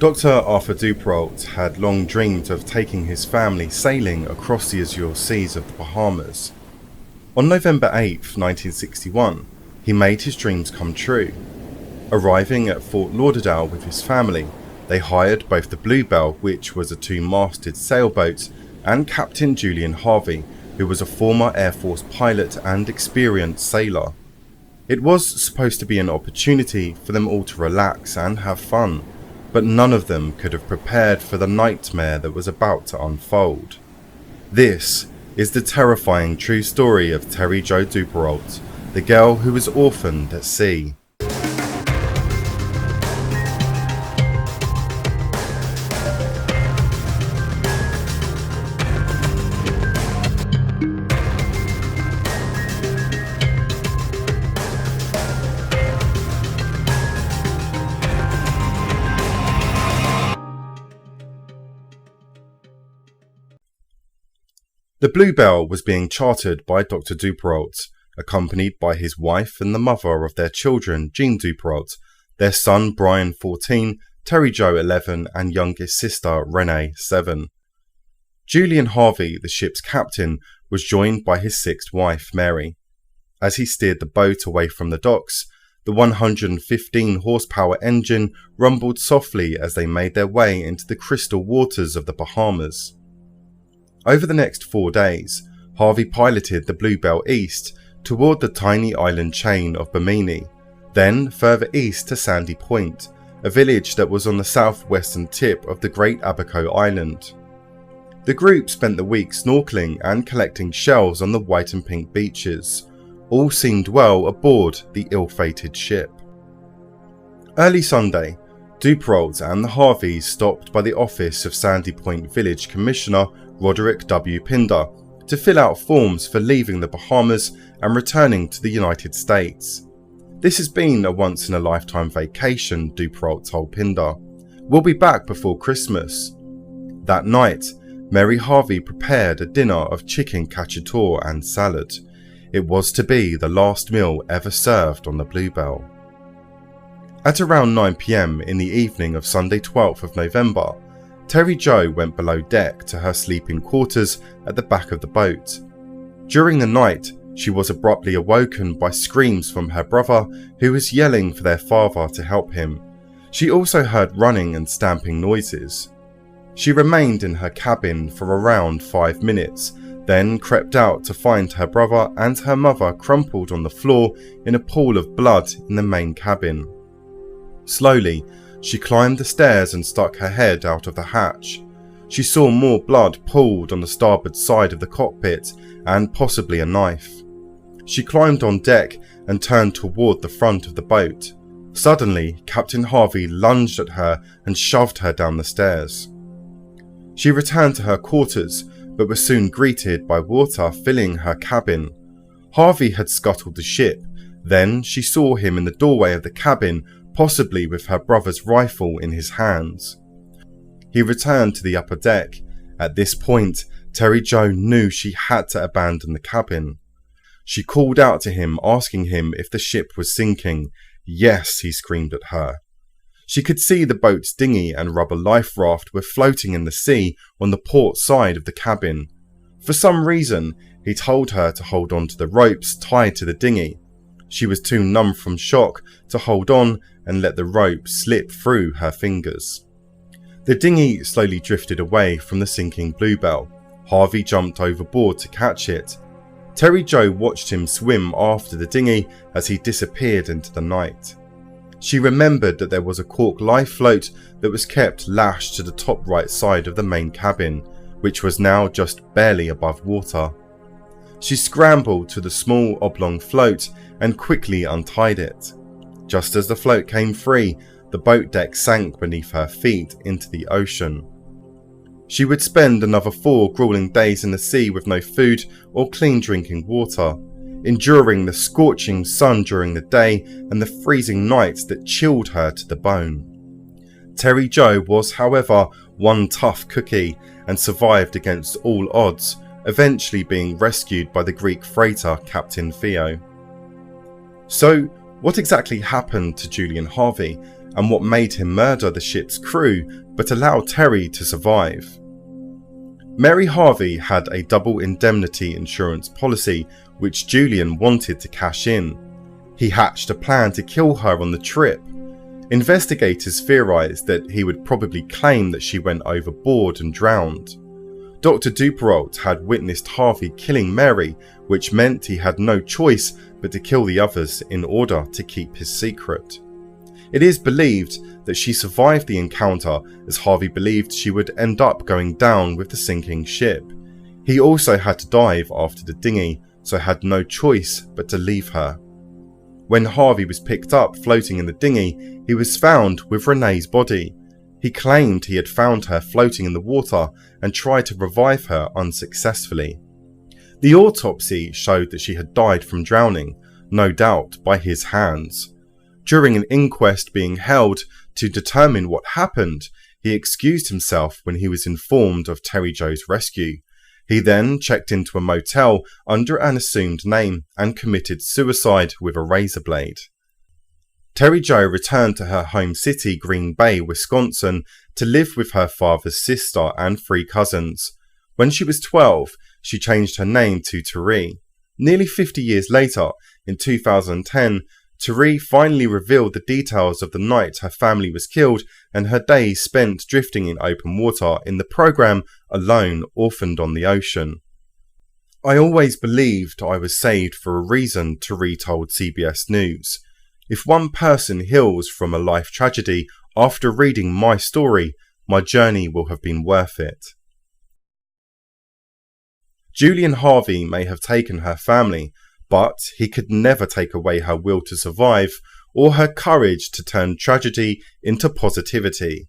Dr. Arthur Duperrault had long dreamed of taking his family sailing across the azure seas of the Bahamas. On November 8, 1961, he made his dreams come true. Arriving at Fort Lauderdale with his family, they hired both the Bluebell, which was a two-masted sailboat, and Captain Julian Harvey, who was a former Air Force pilot and experienced sailor. It was supposed to be an opportunity for them all to relax and have fun, but none of them could have prepared for the nightmare that was about to unfold. This is the terrifying true story of Terry Jo Duperrault, the girl who was orphaned at sea. The Bluebell was being chartered by Dr. Duperrault, accompanied by his wife and the mother of their children, Jean Duperrault, their son Brian 14, Terry Jo 11 and youngest sister Renee 7. Julian Harvey, the ship's captain, was joined by his sixth wife, Mary. As he steered the boat away from the docks, the 115 horsepower engine rumbled softly as they made their way into the crystal waters of the Bahamas. Over the next 4 days, Harvey piloted the Bluebell east toward the tiny island chain of Bimini, then further east to Sandy Point, a village that was on the southwestern tip of the Great Abaco Island. The group spent the week snorkeling and collecting shells on the white and pink beaches. All seemed well aboard the ill-fated ship. Early Sunday, Duperrault and the Harveys stopped by the office of Sandy Point Village Commissioner Roderick W. Pinder to fill out forms for leaving the Bahamas and returning to the United States. "This has been a once-in-a-lifetime vacation," Duperrault told Pinder. "We'll be back before Christmas." That night, Mary Harvey prepared a dinner of chicken cacciatore and salad. It was to be the last meal ever served on the Bluebell. At around 9 p.m. in the evening of Sunday 12th of November, Terry Jo went below deck to her sleeping quarters at the back of the boat. During the night, she was abruptly awoken by screams from her brother, who was yelling for their father to help him. She also heard running and stamping noises. She remained in her cabin for around 5 minutes, then crept out to find her brother and her mother crumpled on the floor in a pool of blood in the main cabin. Slowly, she climbed the stairs and stuck her head out of the hatch. She saw more blood pooled on the starboard side of the cockpit and possibly a knife. She climbed on deck and turned toward the front of the boat. Suddenly, Captain Harvey lunged at her and shoved her down the stairs. She returned to her quarters, but was soon greeted by water filling her cabin. Harvey had scuttled the ship. Then she saw him in the doorway of the cabin, possibly with her brother's rifle in his hands. He returned to the upper deck. At this point, Terry Jo knew she had to abandon the cabin. She called out to him, asking him if the ship was sinking. "Yes," he screamed at her. She could see the boat's dinghy and rubber life raft were floating in the sea on the port side of the cabin. For some reason, he told her to hold on to the ropes tied to the dinghy. She was too numb from shock to hold on and let the rope slip through her fingers. The dinghy slowly drifted away from the sinking Bluebell. Harvey jumped overboard to catch it. Terry Jo watched him swim after the dinghy as he disappeared into the night. She remembered that there was a cork life float that was kept lashed to the top right side of the main cabin, which was now just barely above water. She scrambled to the small oblong float and quickly untied it. Just as the float came free, the boat deck sank beneath her feet into the ocean. She would spend another 4 grueling days in the sea with no food or clean drinking water, enduring the scorching sun during the day and the freezing nights that chilled her to the bone. Terry Jo was, however, one tough cookie and survived against all odds, eventually being rescued by the Greek freighter Captain Theo. So, what exactly happened to Julian Harvey, and what made him murder the ship's crew but allow Terry to survive. Mary Harvey had a double indemnity insurance policy which Julian wanted to cash in. He hatched a plan to kill her on the trip. Investigators theorised that he would probably claim that she went overboard and drowned. Dr. Duperrault had witnessed Harvey killing Mary, which meant he had no choice but to kill the others in order to keep his secret. It is believed that she survived the encounter, as Harvey believed she would end up going down with the sinking ship. He also had to dive after the dinghy, so had no choice but to leave her. When Harvey was picked up floating in the dinghy, he was found with Renee's body. He claimed he had found her floating in the water and tried to revive her unsuccessfully. The autopsy showed that she had died from drowning, no doubt by his hands. During an inquest being held to determine what happened, he excused himself when he was informed of Terry Jo's rescue. He then checked into a motel under an assumed name and committed suicide with a razor blade. Terry Jo returned to her home city, Green Bay, Wisconsin, to live with her father's sister and 3 cousins. When she was 12, she changed her name to Terry. Nearly 50 years later, in 2010, Terry finally revealed the details of the night her family was killed and her days spent drifting in open water in the program Alone, Orphaned on the Ocean. "I always believed I was saved for a reason," Terry told CBS News. "If one person heals from a life tragedy after reading my story, my journey will have been worth it." Julian Harvey may have taken her family, but he could never take away her will to survive or her courage to turn tragedy into positivity.